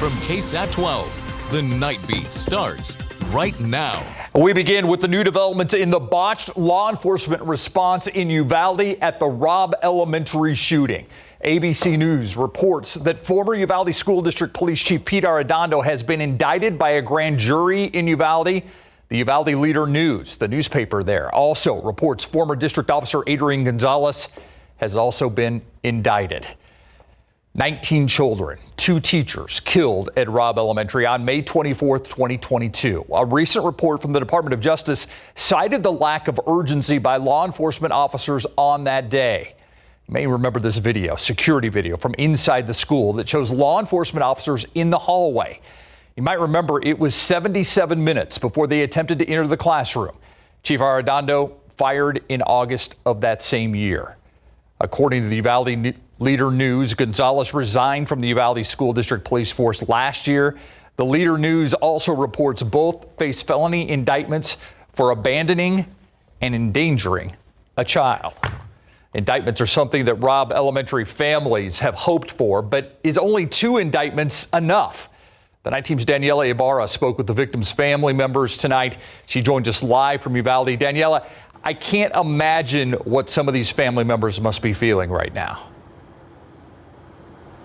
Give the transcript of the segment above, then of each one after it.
From KSAT 12, the Nightbeat starts right now. We begin with the new developments in the botched law enforcement response in Uvalde at the Robb Elementary shooting. ABC News reports that former Uvalde School District Police Chief Pete Arredondo has been indicted by a grand jury in Uvalde. The Uvalde Leader News, the newspaper there, also reports former District Officer Adrian Gonzalez has also been indicted. 19 children, 2 teachers killed at Robb Elementary on May 24th, 2022. A recent report from the Department of Justice cited the lack of urgency by law enforcement officers on that day. You may remember this video, security video from inside the school that shows law enforcement officers in the hallway. You might remember it was 77 minutes before they attempted to enter the classroom. Chief Arredondo fired in August of that same year. According to the Uvalde Leader News, Gonzalez resigned from the Uvalde School District Police Force last year. The Leader News also reports both face felony indictments for abandoning and endangering a child. Indictments are something that Robb Elementary families have hoped for, but is only 2 indictments enough? The Night Team's Daniela Ibarra spoke with the victims' family members tonight. She joined us live from Uvalde. Daniela, I can't imagine what some of these family members must be feeling right now.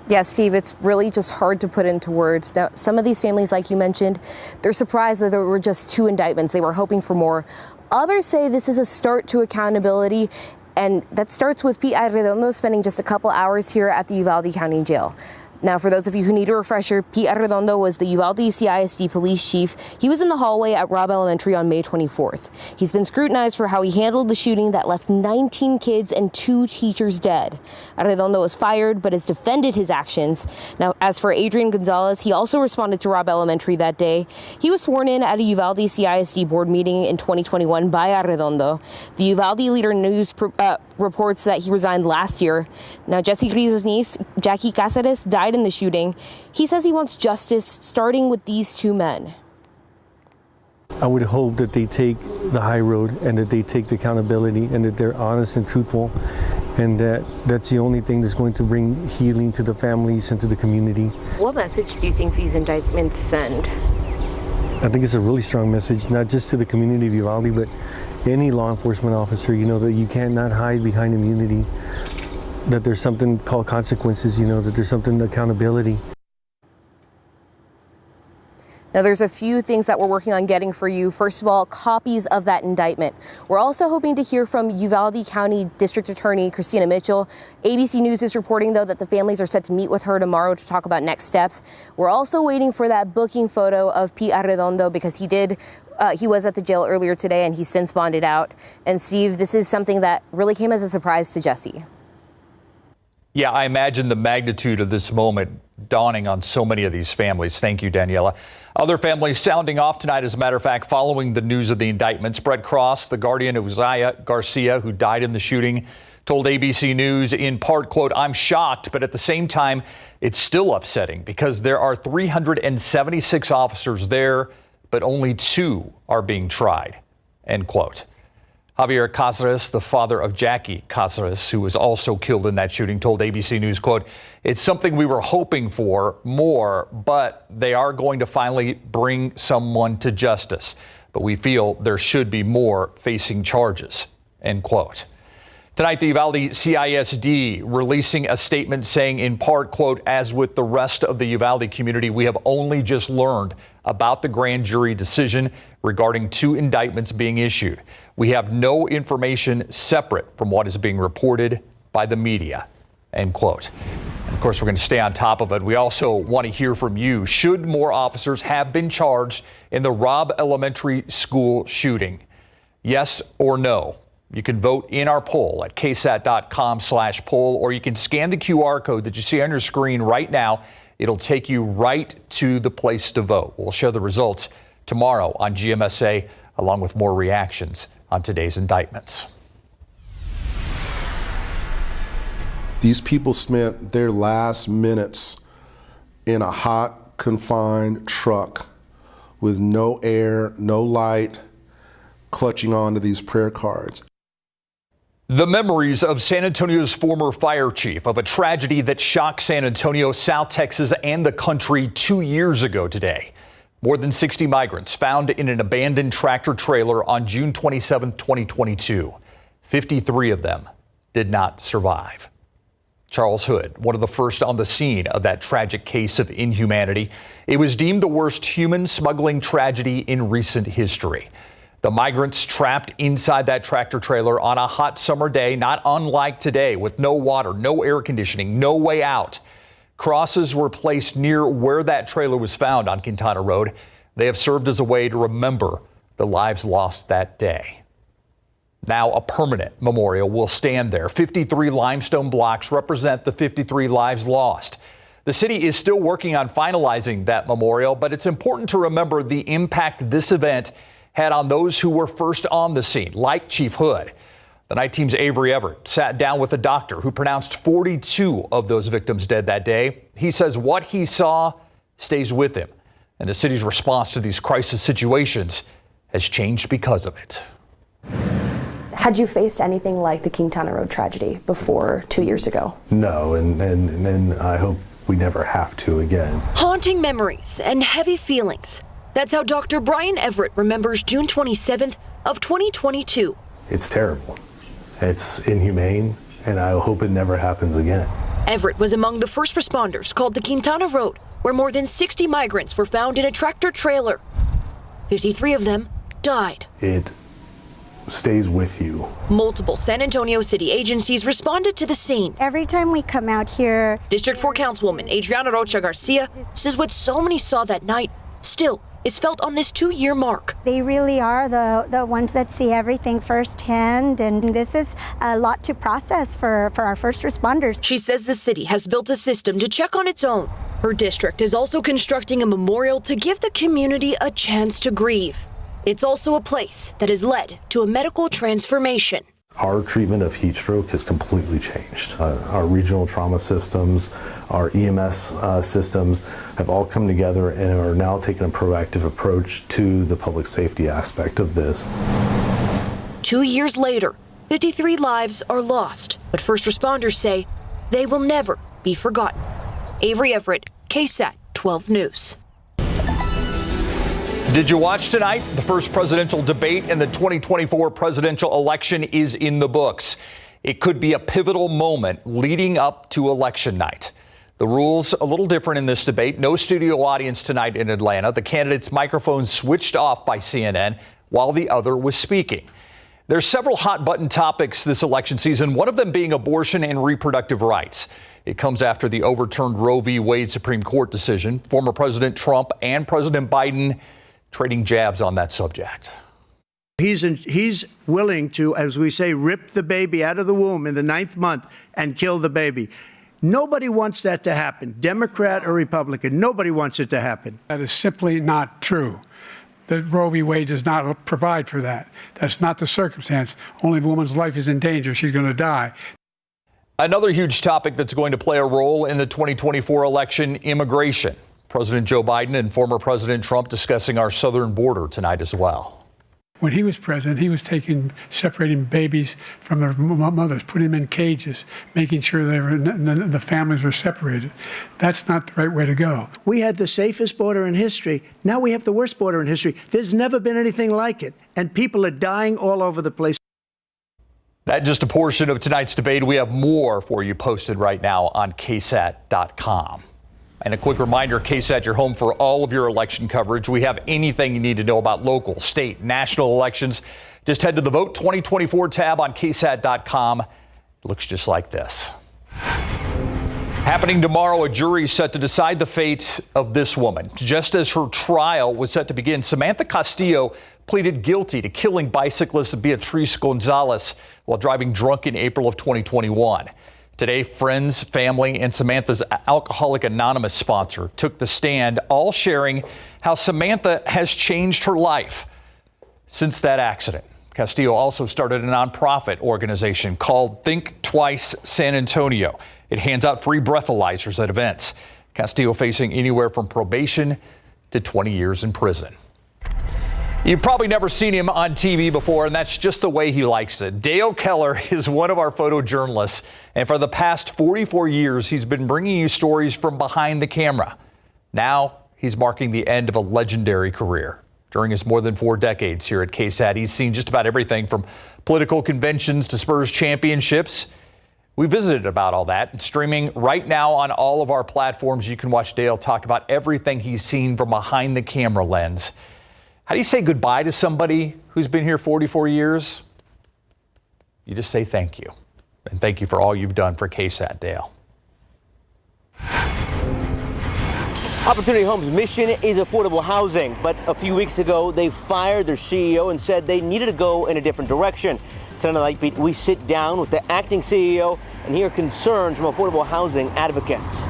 Yeah, Steve, it's really just hard to put into words. Now, some of these families, like you mentioned, they're surprised that there were just 2 indictments. They were hoping for more. Others say this is a start to accountability, and that starts with Pete Arredondo spending just a couple hours here at the Uvalde County Jail. Now, for those of you who need a refresher, Pete Arredondo was the Uvalde CISD police chief. He was in the hallway at Robb Elementary on May 24th. He's been scrutinized for how he handled the shooting that left 19 kids and 2 teachers dead. Arredondo was fired, but has defended his actions. Now, as for Adrian Gonzalez, he also responded to Robb Elementary that day. He was sworn in at a Uvalde CISD board meeting in 2021 by Arredondo. The Uvalde Leader News reports that he resigned last year. Now, Jesse Grillo's niece, Jackie Cáceres, died in the shooting. He says he wants justice, starting with these 2 men. I would hope that they take the high road and that they take the accountability and that they're honest and truthful, and that's the only thing that's going to bring healing to the families and to the community. What message do you think these indictments send? I think it's a really strong message, not just to the community of Uvalde, but any law enforcement officer, that you cannot hide behind immunity, that there's something called consequences, that there's something accountability. Now, there's a few things that we're working on getting for you. First of all, copies of that indictment. We're also hoping to hear from Uvalde County District Attorney Christina Mitchell. ABC News is reporting, though, that the families are set to meet with her tomorrow to talk about next steps. We're also waiting for that booking photo of Pete Arredondo because he was at the jail earlier today and he's since bonded out. And Steve, this is something that really came as a surprise to Jesse. Yeah, I imagine the magnitude of this moment dawning on so many of these families. Thank you, Daniela. Other families sounding off tonight, as a matter of fact, following the news of the indictments. Brett Cross, the guardian of Uzziah Garcia, who died in the shooting, told ABC News in part, quote, "I'm shocked, but at the same time, it's still upsetting because there are 376 officers there, but only 2 are being tried," end quote. Javier Cáceres, the father of Jackie Cáceres, who was also killed in that shooting, told ABC News, quote, "It's something we were hoping for more, but they are going to finally bring someone to justice. But we feel there should be more facing charges," end quote. Tonight, the Uvalde CISD releasing a statement saying in part, quote, "As with the rest of the Uvalde community, we have only just learned about the grand jury decision regarding 2 indictments being issued. We have no information separate from what is being reported by the media," end quote. And of course, we're going to stay on top of it. We also want to hear from you. Should more officers have been charged in the Robb Elementary School shooting? Yes or no? You can vote in our poll at ksat.com/poll, or you can scan the QR code that you see on your screen right now. It'll take you right to the place to vote. We'll share the results tomorrow on GMSA, along with more reactions on today's indictments. These people spent their last minutes in a hot, confined truck with no air, no light, clutching onto these prayer cards. The memories of San Antonio's former fire chief of a tragedy that shocked San Antonio, South Texas, and the country 2 years ago today. More than 60 migrants found in an abandoned tractor trailer on June 27, 2022. 53 of them did not survive. Charles Hood, one of the first on the scene of that tragic case of inhumanity. It was deemed the worst human smuggling tragedy in recent history. The migrants trapped inside that tractor trailer on a hot summer day, not unlike today, with no water, no air conditioning, no way out. Crosses were placed near where that trailer was found on Kintana Road. They have served as a way to remember the lives lost that day. Now a permanent memorial will stand there. 53 limestone blocks represent the 53 lives lost. The city is still working on finalizing that memorial, but it's important to remember the impact this event had on those who were first on the scene, like Chief Hood. The night team's Avery Everett sat down with a doctor who pronounced 42 of those victims dead that day. He says what he saw stays with him, and the city's response to these crisis situations has changed because of it. Had you faced anything like the Kintana Road tragedy before 2 years ago? No, and I hope we never have to again. Haunting memories and heavy feelings. That's how Dr. Brian Everett remembers June 27th of 2022. It's terrible. It's inhumane, and I hope it never happens again. Everett was among the first responders called the Kintana Road, where more than 60 migrants were found in a tractor trailer. 53 of them died. It stays with you. Multiple San Antonio city agencies responded to the scene. Every time we come out here, District 4 Councilwoman Adriana Rocha Garcia says what so many saw that night still is felt on this 2-year mark. they really are the ones that see everything firsthand, and this is a lot to process for our first responders. She says the city has built a system to check on its own. Her district is also constructing a memorial to give the community a chance to grieve. It's also a place that has led to a medical transformation. Our treatment of heat stroke has completely changed. Our regional trauma systems, our EMS systems have all come together and are now taking a proactive approach to the public safety aspect of this. 2 years later, 53 lives are lost, but first responders say they will never be forgotten. Avery Everett, KSAT 12 News. Did you watch tonight? The first presidential debate in the 2024 presidential election is in the books. It could be a pivotal moment leading up to election night. The rules a little different in this debate. No studio audience tonight in Atlanta. The candidates' microphones switched off by CNN while the other was speaking. There's several hot button topics this election season, one of them being abortion and reproductive rights. It comes after the overturned Roe v. Wade Supreme Court decision. Former President Trump and President Biden trading jabs on that subject. He's willing to, as we say, rip the baby out of the womb in the 9th month and kill the baby. Nobody wants that to happen, Democrat or Republican. Nobody wants it to happen. That is simply not true. The Roe v. Wade does not provide for that. That's not the circumstance. Only if a woman's life is in danger, she's going to die. Another huge topic that's going to play a role in the 2024 election, immigration. President Joe Biden and former President Trump discussing our southern border tonight as well. When he was president, he was separating babies from their mothers, putting them in cages, making sure the families were separated. That's not the right way to go. We had the safest border in history. Now we have the worst border in history. There's never been anything like it. And people are dying all over the place. That's just a portion of tonight's debate. We have more for you posted right now on KSAT.com. And a quick reminder, KSAT, your home for all of your election coverage. We have anything you need to know about local, state, national elections. Just head to the Vote 2024 tab on KSAT.com. It looks just like this. Happening tomorrow, a jury is set to decide the fate of this woman. Just as her trial was set to begin, Samantha Castillo pleaded guilty to killing bicyclist Beatriz Gonzalez while driving drunk in April of 2021. Today, friends, family, and Samantha's Alcoholic Anonymous sponsor took the stand, all sharing how Samantha has changed her life since that accident. Castillo also started a nonprofit organization called Think Twice San Antonio. It hands out free breathalyzers at events. Castillo facing anywhere from probation to 20 years in prison. You've probably never seen him on TV before, and that's just the way he likes it. Dale Keller is one of our photojournalists, and for the past 44 years, he's been bringing you stories from behind the camera. Now, he's marking the end of a legendary career. During his more than 4 decades here at KSAT, he's seen just about everything from political conventions to Spurs championships. We visited about all that, and streaming right now on all of our platforms. You can watch Dale talk about everything he's seen from behind the camera lens. How do you say goodbye to somebody who's been here 44 years? You just say thank you. And thank you for all you've done for KSAT, Dale. Opportunity Home's mission is affordable housing, but a few weeks ago they fired their CEO and said they needed to go in a different direction. Tonight on Nightbeat, we sit down with the acting CEO and hear concerns from affordable housing advocates.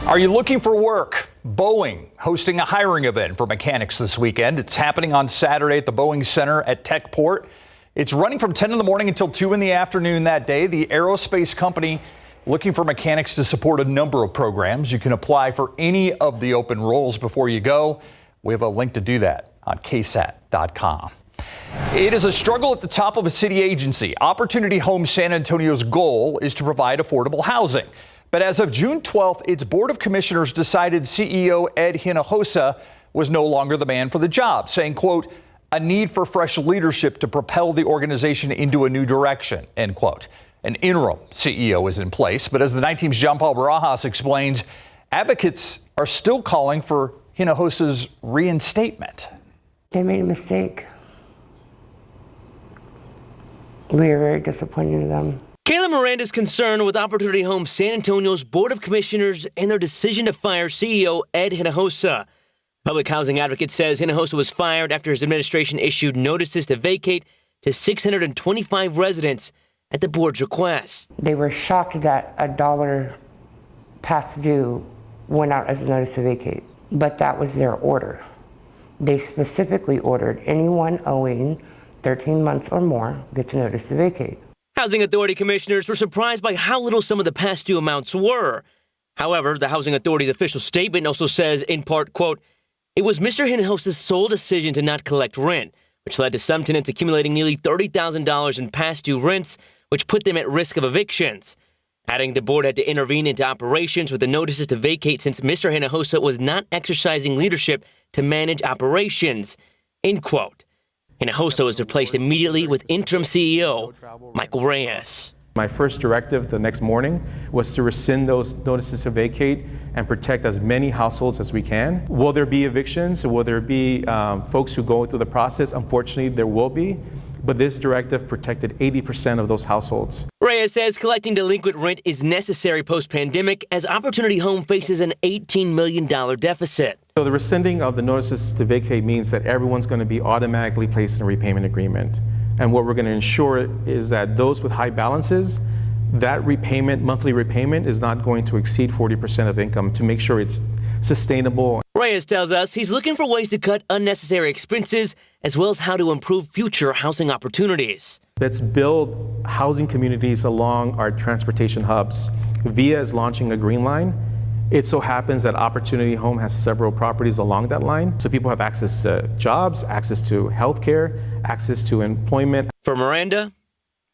Are you looking for work? Boeing hosting a hiring event for mechanics this weekend. It's happening on Saturday at the Boeing Center at Techport. It's running from 10 in the morning until 2 in the afternoon that day. The aerospace company looking for mechanics to support a number of programs. You can apply for any of the open roles before you go. We have a link to do that on KSAT.com. It is a struggle at the top of a city agency. Opportunity Home San Antonio's goal is to provide affordable housing. But as of June 12th, its Board of Commissioners decided CEO Ed Hinojosa was no longer the man for the job, saying, quote, a need for fresh leadership to propel the organization into a new direction, end quote. An interim CEO is in place, but as the Night Team's John Paul Barajas explains, advocates are still calling for Hinojosa's reinstatement. They made a mistake. We are very disappointed in them. Kayla Miranda's concerned with Opportunity Home San Antonio's Board of Commissioners and their decision to fire CEO Ed Hinojosa. Public housing advocate says Hinojosa was fired after his administration issued notices to vacate to 625 residents at the board's request. They were shocked that $1 past due went out as a notice to vacate, but that was their order. They specifically ordered anyone owing 13 months or more gets a notice to vacate. Housing Authority commissioners were surprised by how little some of the past due amounts were. However, the Housing Authority's official statement also says, in part, quote, it was Mr. Hinojosa's sole decision to not collect rent, which led to some tenants accumulating nearly $30,000 in past due rents, which put them at risk of evictions. Adding the board had to intervene into operations with the notices to vacate since Mr. Hinojosa was not exercising leadership to manage operations, end quote. Hinojosa was replaced immediately with interim CEO Michael Reyes. My first directive the next morning was to rescind those notices to vacate and protect as many households as we can. Will there be evictions? Will there be folks who go through the process? Unfortunately, there will be. But this directive protected 80% of those households. Reyes says collecting delinquent rent is necessary post-pandemic as Opportunity Home faces an $18 million deficit. So the rescinding of the notices to vacate means that everyone's going to be automatically placed in a repayment agreement. And what we're going to ensure is that those with high balances, that repayment, monthly repayment, is not going to exceed 40% of income to make sure it's sustainable. Reyes tells us he's looking for ways to cut unnecessary expenses as well as how to improve future housing opportunities. Let's build housing communities along our transportation hubs. VIA is launching a green line. It so happens that Opportunity Home has several properties along that line, so people have access to jobs, access to healthcare, access to employment. For Miranda,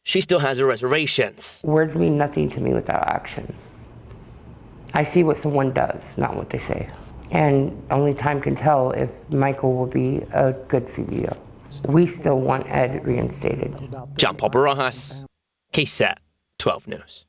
she still has her reservations. Words mean nothing to me without action. I see what someone does, not what they say. And only time can tell if Michael will be a good CEO. We still want Ed reinstated. John Paul Barajas, KSAT 12 News.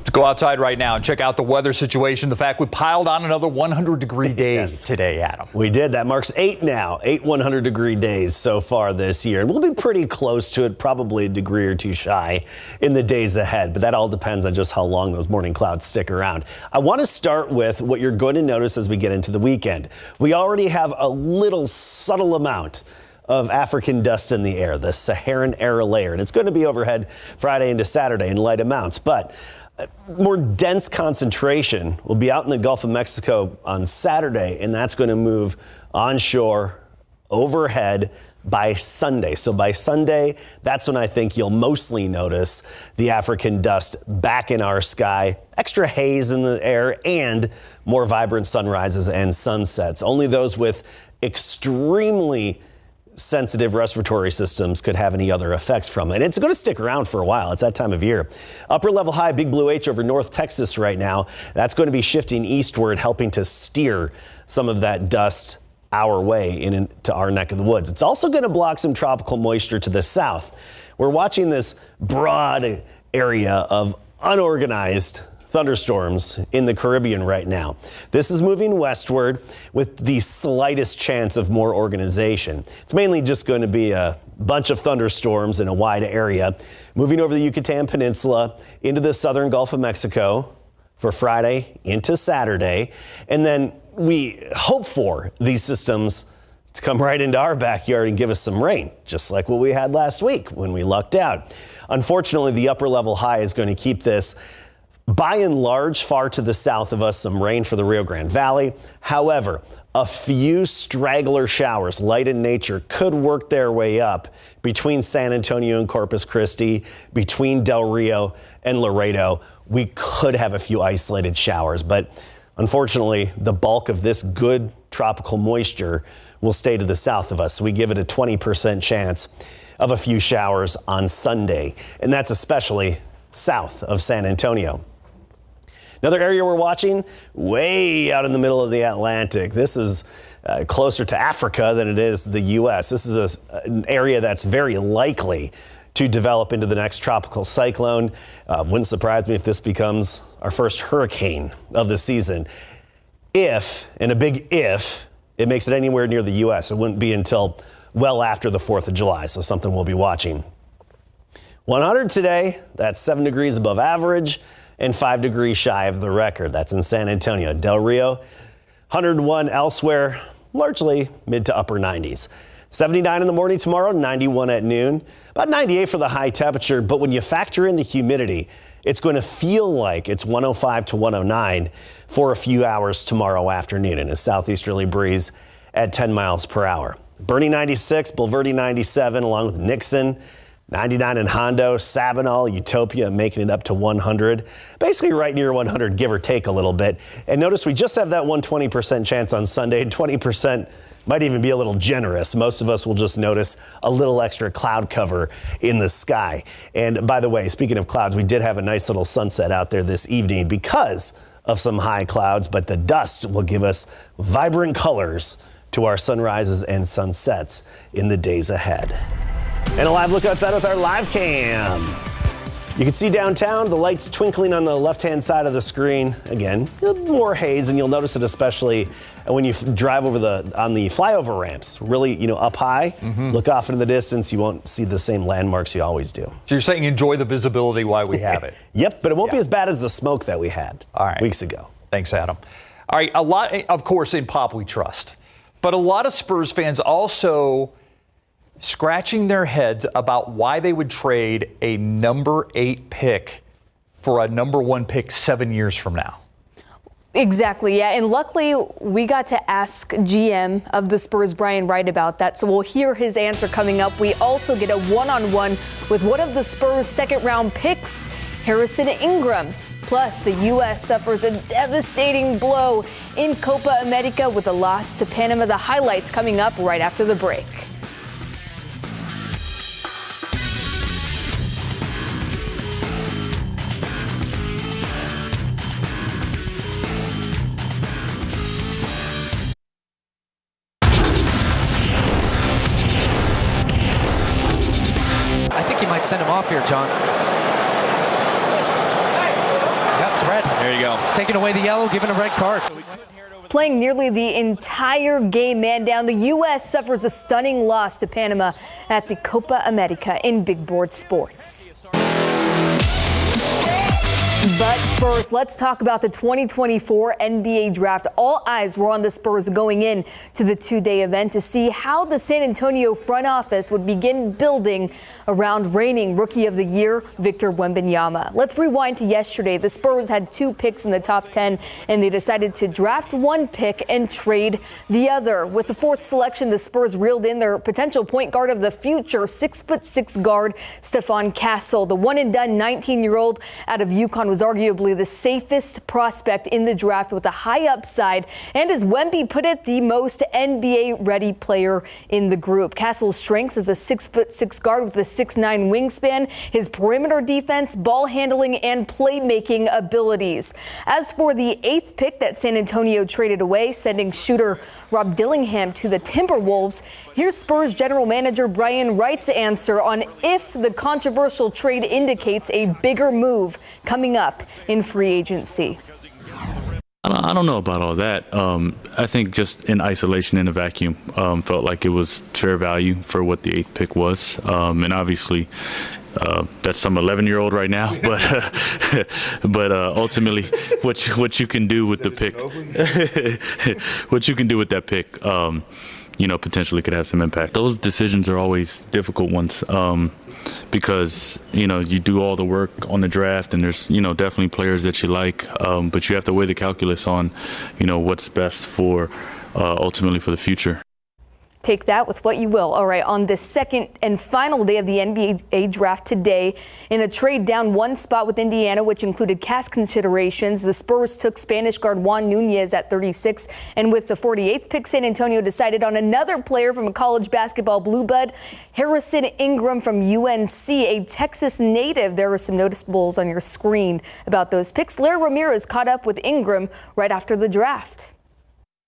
To go outside right now and check out the weather situation. The fact we piled on another 100-degree days today, Adam. We did. That marks 8 now. 8 100-degree days so far this year. And we'll be pretty close to it, probably a degree or two shy in the days ahead. But that all depends on just how long those morning clouds stick around. I want to start with what you're going to notice as we get into the weekend. We already have a little subtle amount of African dust in the air, the Saharan air layer. And it's going to be overhead Friday into Saturday in light amounts. But more dense concentration will be out in the Gulf of Mexico on Saturday, and that's going to move onshore overhead by Sunday. So by Sunday, that's when I think you'll mostly notice the African dust back in our sky, extra haze in the air, and more vibrant sunrises and sunsets. Only those with extremely sensitive respiratory systems could have any other effects from it. It's going to stick around for a while. It's that time of year. Upper level high, Big Blue H over North Texas right now. That's going to be shifting eastward, helping to steer some of that dust our way into our neck of the woods. It's also going to block some tropical moisture to the south. We're watching this broad area of unorganized thunderstorms in the Caribbean right now. This is moving westward with the slightest chance of more organization. It's mainly just going to be a bunch of thunderstorms in a wide area, moving over the Yucatan Peninsula into the southern Gulf of Mexico for Friday into Saturday. And then we hope for these systems to come right into our backyard and give us some rain, just like what we had last week when we lucked out. Unfortunately, the upper level high is going to keep this by and large far to the south of us, some rain for the Rio Grande Valley. However, a few straggler showers, light in nature, could work their way up between San Antonio and Corpus Christi, between Del Rio and Laredo. We could have a few isolated showers, but unfortunately, the bulk of this good tropical moisture will stay to the south of us. So we give it a 20% chance of a few showers on Sunday, and that's especially south of San Antonio. Another area we're watching, way out in the middle of the Atlantic. This is closer to Africa than it is the U.S. This is an area that's very likely to develop into the next tropical cyclone. Wouldn't surprise me if this becomes our first hurricane of the season. If, and a big if, it makes it anywhere near the U.S. It wouldn't be until well after the 4th of July, so something we'll be watching. 100 today, that's 7 degrees above average and 5 degrees shy of the record. That's in San Antonio. Del Rio, 101 elsewhere, largely mid to upper 90s. 79 in the morning tomorrow, 91 at noon, about 98 for the high temperature. But when you factor in the humidity, it's going to feel like it's 105 to 109 for a few hours tomorrow afternoon, and a southeasterly breeze at 10 miles per hour. Bernie 96, Bulverde 97, along with Nixon 99 in Hondo, Sabinal, Utopia making it up to 100. Basically right near 100, give or take a little bit. And notice we just have that 120% chance on Sunday, and 20% might even be a little generous. Most of us will just notice a little extra cloud cover in the sky. And by the way, speaking of clouds, we did have a nice little sunset out there this evening because of some high clouds, but the dust will give us vibrant colors to our sunrises and sunsets in the days ahead. And a live look outside with our live cam. You can see downtown, the lights twinkling on the left-hand side of the screen. Again, more haze, and you'll notice it especially when you drive over on the flyover ramps. Really, up high, look off into the distance, you won't see the same landmarks you always do. So you're saying enjoy the visibility while we have it? Yep, but it won't be as bad as the smoke that we had weeks ago. Thanks, Adam. All right, a lot, of course, in Pop we trust, but a lot of Spurs fans also scratching their heads about why they would trade a number 8 pick for a number 1 pick 7 years from now. Exactly, yeah. And luckily, we got to ask GM of the Spurs, Brian Wright, about that. So we'll hear his answer coming up. We also get a one-on-one with one of the Spurs' second-round picks, Harrison Ingram. Plus, the U.S. suffers a devastating blow in Copa America with a loss to Panama. The highlights coming up right after the break. Send him off here, John. Yep, it's red. There you go. It's taking away the yellow, giving a red card. Playing nearly the entire game man down, the U.S. suffers a stunning loss to Panama at the Copa America in big board sports. But first, let's talk about the 2024 NBA draft. All eyes were on the Spurs going in to the two-day event to see how the San Antonio front office would begin building around reigning Rookie of the Year, Victor Wembanyama. Let's rewind to yesterday. The Spurs had 2 picks in the top 10, and they decided to draft 1 pick and trade the other. With the 4th selection, the Spurs reeled in their potential point guard of the future, 6'6" guard Stephon Castle. The one-and-done 19-year-old out of UConn was arguably the safest prospect in the draft with a high upside, and as Wemby put it, the most NBA-ready player in the group. Castle's strengths as a 6'6" guard with a 6'9" wingspan, his perimeter defense, ball handling, and playmaking abilities. As for the 8th pick that San Antonio traded away, sending shooter Rob Dillingham to the Timberwolves, here's Spurs general manager Brian Wright's answer on if the controversial trade indicates a bigger move coming up in free agency. I don't know about all that. I think just in isolation, in a vacuum, felt like it was fair value for what the 8th pick was. And obviously, that's some 11-year-old right now, but ultimately, what you can do with the pick, what you can do with that pick, potentially could have some impact. Those decisions are always difficult ones because, you do all the work on the draft and there's, definitely players that you like, but you have to weigh the calculus on, what's best for ultimately for the future. Take that with what you will. All right, on the second and final day of the NBA draft today, in a trade down 1 spot with Indiana, which included cash considerations, the Spurs took Spanish guard Juan Nunez at 36. And with the 48th pick, San Antonio decided on another player from a college basketball blue blood, Harrison Ingram from UNC, a Texas native. There were some noticeables on your screen about those picks. Larry Ramirez caught up with Ingram right after the draft.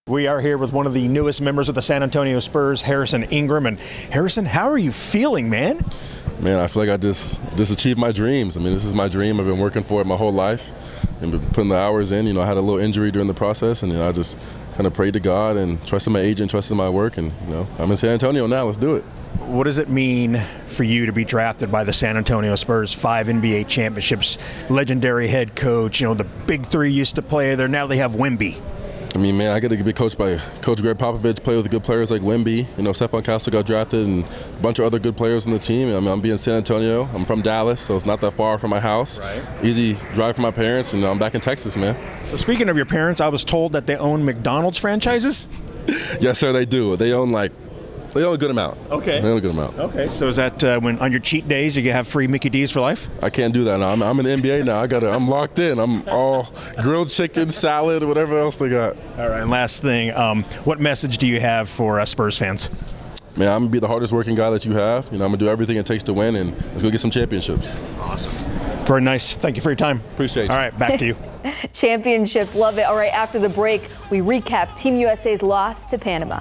We are here with one of the newest members of the San Antonio Spurs, Harrison Ingram. And Harrison, how are you feeling, man? Man, I feel like I just achieved my dreams. I mean, this is my dream. I've been working for it my whole life and been putting the hours in. I had a little injury during the process, and I just kind of prayed to God and trusted my agent, trusted my work, and I'm in San Antonio now. Let's do it. What does it mean for you to be drafted by the San Antonio Spurs? 5 NBA championships, legendary head coach. The big 3 used to play there. Now they have Wemby. I mean, man, I get to be coached by Coach Greg Popovich, play with good players like Wemby. Stephon Castle got drafted and a bunch of other good players on the team. I mean, I'm being San Antonio. I'm from Dallas, so it's not that far from my house. Right. Easy drive for my parents, and I'm back in Texas, man. So speaking of your parents, I was told that they own McDonald's franchises? Yes, sir, they do. They own a good amount. Okay. They own a good amount. Okay, so is that when on your cheat days you can have free Mickey D's for life? I can't do that now. I'm in the NBA now. I'm locked in. I'm all grilled chicken, salad, whatever else they got. All right, and last thing, what message do you have for Spurs fans? Man, I'm going to be the hardest working guy that you have. I'm going to do everything it takes to win, and let's go get some championships. Awesome. Very nice. Thank you for your time. Appreciate you. All right, back to you. Championships, love it. All right, after the break, we recap Team USA's loss to Panama.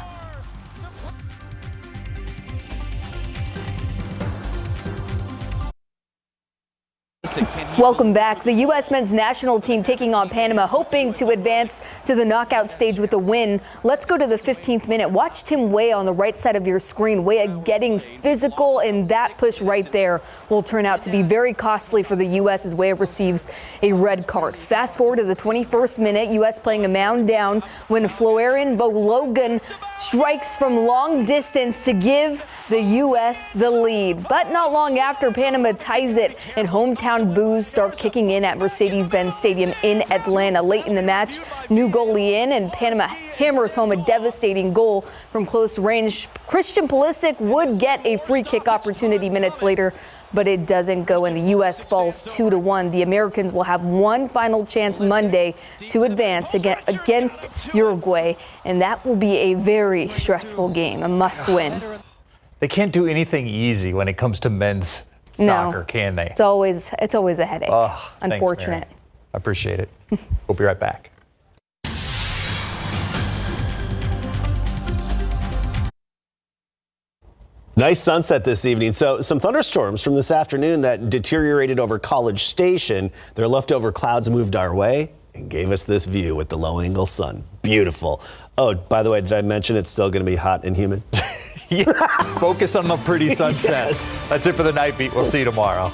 Welcome back. The U.S. men's national team taking on Panama, hoping to advance to the knockout stage with a win. Let's go to the 15th minute. Watch Tim Weah on the right side of your screen. Weah getting physical, and that push right there will turn out to be very costly for the U.S. as Weah receives a red card. Fast forward to the 21st minute, U.S. playing a mound down when Florin Balogun strikes from long distance to give the U.S. the lead. But not long after, Panama ties it, and hometown boos start kicking in at Mercedes-Benz Stadium in Atlanta. Late in the match, new goalie in, and Panama hammers home a devastating goal from close range. Christian Pulisic would get a free kick opportunity minutes later, but it doesn't go, and the U.S. falls 2-1. The Americans will have one final chance Monday to advance against Uruguay, and that will be a very stressful game, a must-win. They can't do anything easy when it comes to men's soccer, can they? It's always a headache. Oh, unfortunate. Thanks, I appreciate it. We'll be right back. Nice sunset this evening. So some thunderstorms from this afternoon that deteriorated over College Station. Their leftover clouds moved our way and gave us this view with the low angle sun. Beautiful. Oh, by the way, did I mention it's still going to be hot and humid? Yeah. Focus on the pretty sunsets. Yes. That's it for the Night Beat. We'll see you tomorrow.